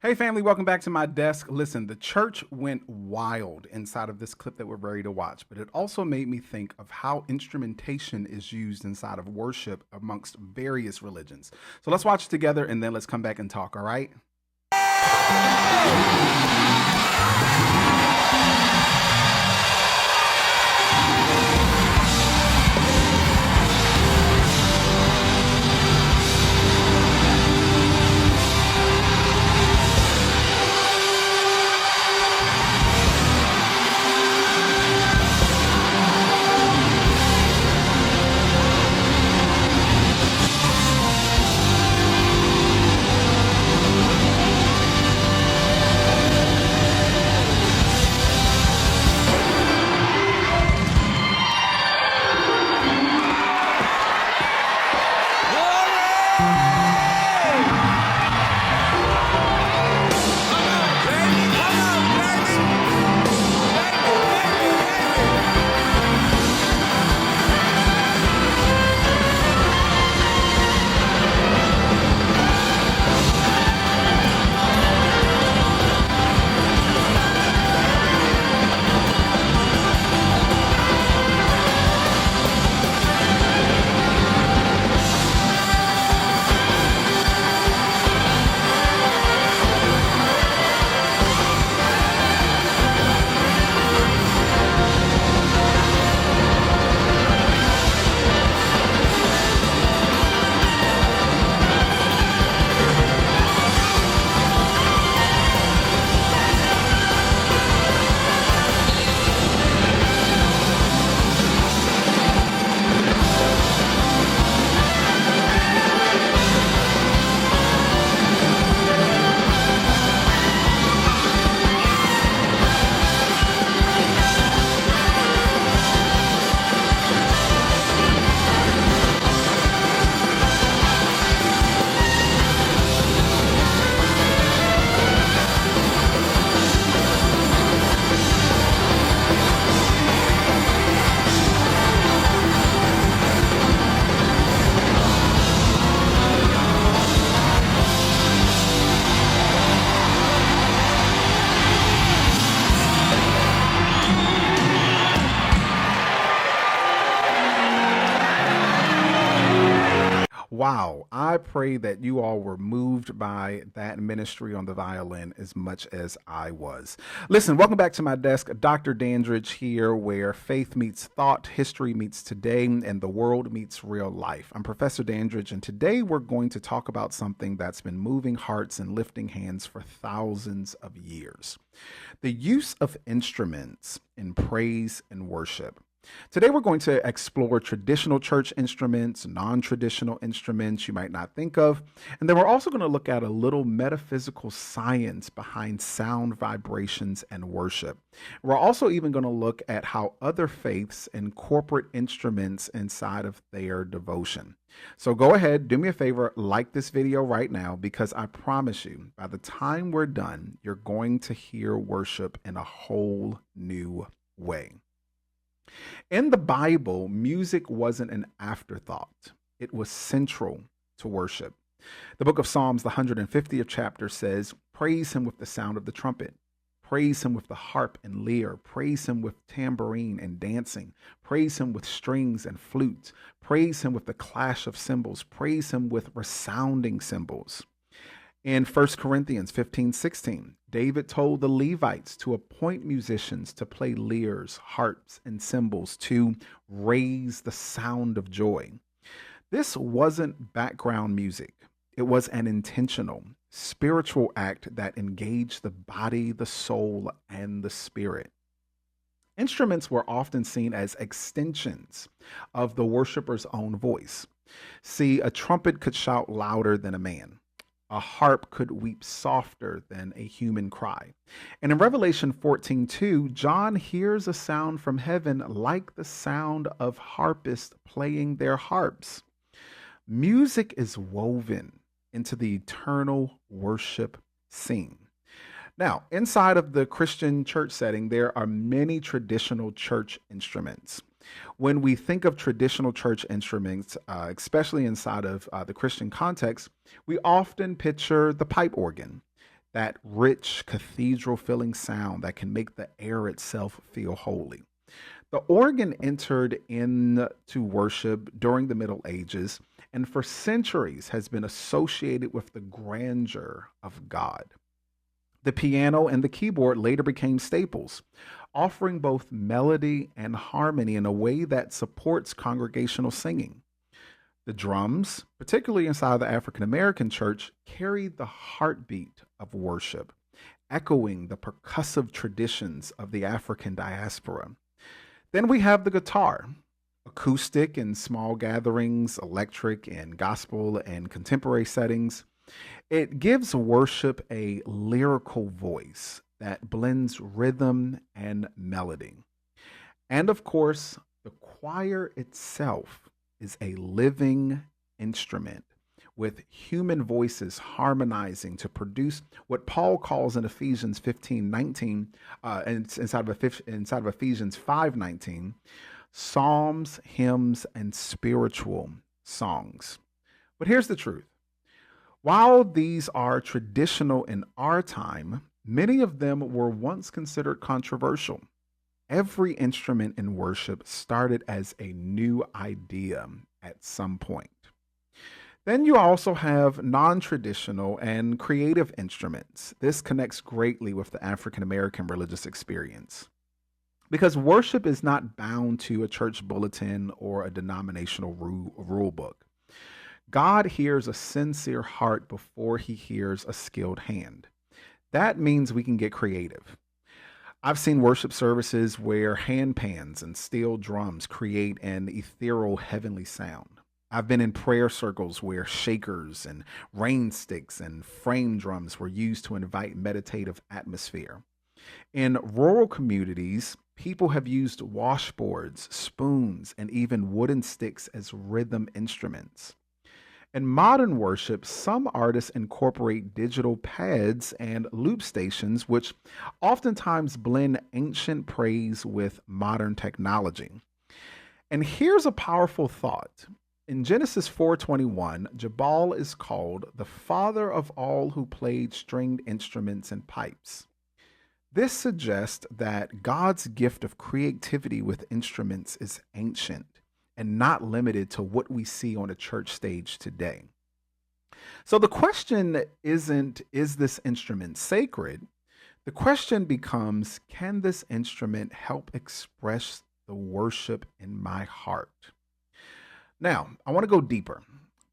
Hey, family, welcome back to my desk. Listen, the church went wild inside of this clip that we're ready to watch, but it also made me think of how instrumentation is used inside of worship amongst various religions. So let's watch it together and then let's come back and talk, all right? Wow, I pray that you all were moved by that ministry on the violin as much as I was. Listen, welcome back to my desk. Dr. Dandridge here, where faith meets thought, history meets today, and the world meets real life. I'm Professor Dandridge, and today we're going to talk about something that's been moving hearts and lifting hands for thousands of years: the use of instruments in praise and worship. Today, we're going to explore traditional church instruments, non traditional instruments you might not think of, and then we're also going to look at a little metaphysical science behind sound vibrations and worship. We're also even going to look at how other faiths incorporate instruments inside of their devotion. So go ahead, do me a favor, like this video right now, because I promise you, by the time we're done, you're going to hear worship in a whole new way. In the Bible, music wasn't an afterthought. It was central to worship. The book of Psalms, the 150th chapter says, "Praise him with the sound of the trumpet. Praise him with the harp and lyre. Praise him with tambourine and dancing. Praise him with strings and flutes. Praise him with the clash of cymbals. Praise him with resounding cymbals." In 1 Corinthians 15:16, David told the Levites to appoint musicians to play lyres, harps, and cymbals to raise the sound of joy. This wasn't background music. It was an intentional, spiritual act that engaged the body, the soul, and the spirit. Instruments were often seen as extensions of the worshiper's own voice. See, a trumpet could shout louder than a man. A harp could weep softer than a human cry. And in Revelation 14:2, John hears a sound from heaven like the sound of harpists playing their harps. Music is woven into the eternal worship scene. Now, inside of the Christian church setting, there are many traditional church instruments. When we think of traditional church instruments, especially inside of the Christian context, we often picture the pipe organ. that rich cathedral filling sound that can make the air itself feel holy. The organ entered into worship during the Middle Ages and for centuries has been associated with the grandeur of God. The piano and the keyboard later became staples, offering both melody and harmony in a way that supports congregational singing. The drums, particularly inside the African American church, carried the heartbeat of worship, echoing the percussive traditions of the African diaspora. Then we have the guitar, acoustic in small gatherings, electric in gospel and contemporary settings. It gives worship a lyrical voice that blends rhythm and melody. And of course, the choir itself is a living instrument with human voices harmonizing to produce what Paul calls in Ephesians 15:19, and inside of Ephesians 5:19, psalms, hymns, and spiritual songs. But here's the truth. While these are traditional in our time, many of them were once considered controversial. Every instrument in worship started as a new idea at some point. Then you also have non-traditional and creative instruments. This connects greatly with the African American religious experience because worship is not bound to a church bulletin or a denominational rule book. God hears a sincere heart before he hears a skilled hand. That means we can get creative. I've seen worship services where hand pans and steel drums create an ethereal heavenly sound. I've been in prayer circles where shakers and rain sticks and frame drums were used to invite meditative atmosphere. In rural communities, people have used washboards, spoons, and even wooden sticks as rhythm instruments. In modern worship, some artists incorporate digital pads and loop stations, which oftentimes blend ancient praise with modern technology. And here's a powerful thought. In Genesis 4:21, Jabal is called the father of all who played stringed instruments and pipes. This suggests that God's gift of creativity with instruments is ancient and not limited to what we see on a church stage today. So the question isn't, is this instrument sacred? The question becomes, can this instrument help express the worship in my heart? Now, I want to go deeper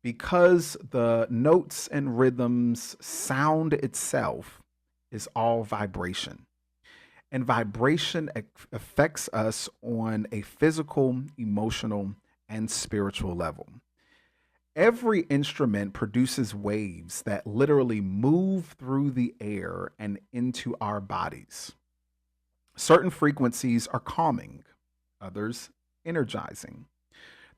because the notes and rhythms, sound itself is all vibration. And vibration affects us on a physical, emotional, and spiritual level. Every instrument produces waves that literally move through the air and into our bodies. Certain frequencies are calming, others energizing.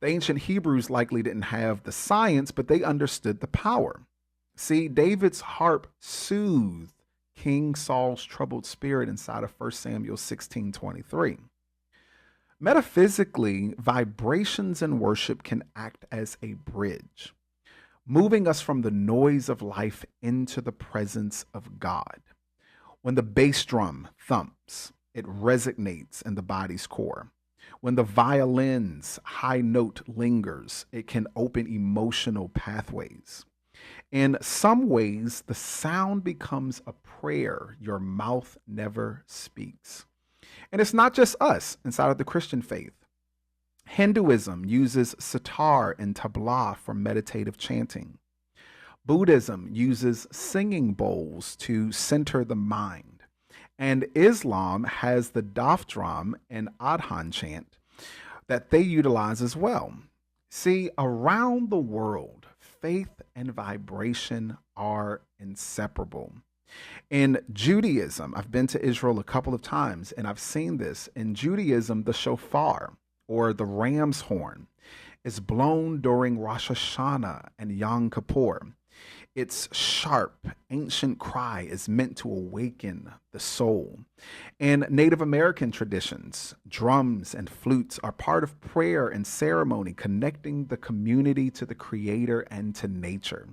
The ancient Hebrews likely didn't have the science, but they understood the power. See, David's harp soothed King Saul's troubled spirit inside of 1 Samuel 16:23. Metaphysically, vibrations in worship can act as a bridge, moving us from the noise of life into the presence of God. When the bass drum thumps, it resonates in the body's core. When the violin's high note lingers, it can open emotional pathways. In some ways, the sound becomes a prayer your mouth never speaks. And it's not just us inside of the Christian faith. Hinduism uses sitar and tabla for meditative chanting. Buddhism uses singing bowls to center the mind. And Islam has the daf drum and adhan chant that they utilize as well. See, around the world, faith and vibration are inseparable. In Judaism, I've been to Israel a couple of times and I've seen this. In Judaism, the shofar or the ram's horn is blown during Rosh Hashanah and Yom Kippur. Its sharp, ancient cry is meant to awaken the soul. In Native American traditions, drums and flutes are part of prayer and ceremony, connecting the community to the Creator and to nature.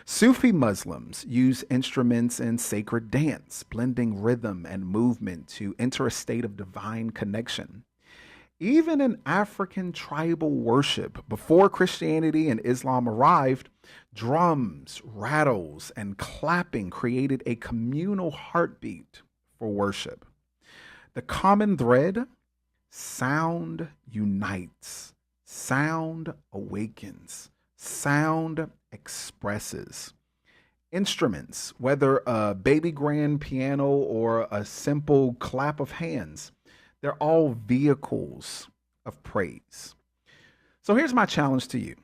Sufi Muslims use instruments in sacred dance, blending rhythm and movement to enter a state of divine connection. Even in African tribal worship, before Christianity and Islam arrived, drums, rattles, and clapping created a communal heartbeat for worship. The common thread: sound unites, sound awakens, sound expresses. Instruments, whether a baby grand piano or a simple clap of hands, they're all vehicles of praise. So here's my challenge to you.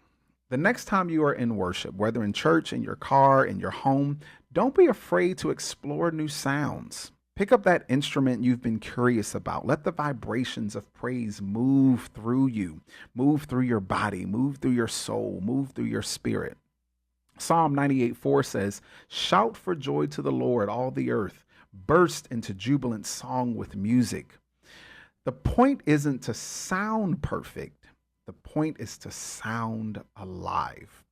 The next time you are in worship, whether in church, in your car, in your home, don't be afraid to explore new sounds. Pick up that instrument you've been curious about. Let the vibrations of praise move through you, move through your body, move through your soul, move through your spirit. Psalm 98:4 says, "Shout for joy to the Lord, all the earth. Burst into jubilant song with music." The point isn't to sound perfect. The point is to sound alive.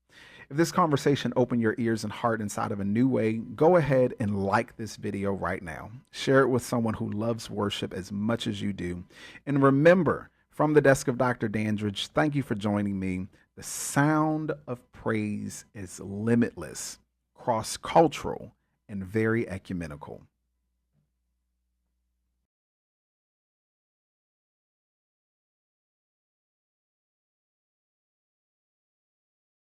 If this conversation opened your ears and heart inside of a new way, go ahead and like this video right now. Share it with someone who loves worship as much as you do. And remember, from the desk of Dr. Dandridge, thank you for joining me. The sound of praise is limitless, cross-cultural, and very ecumenical.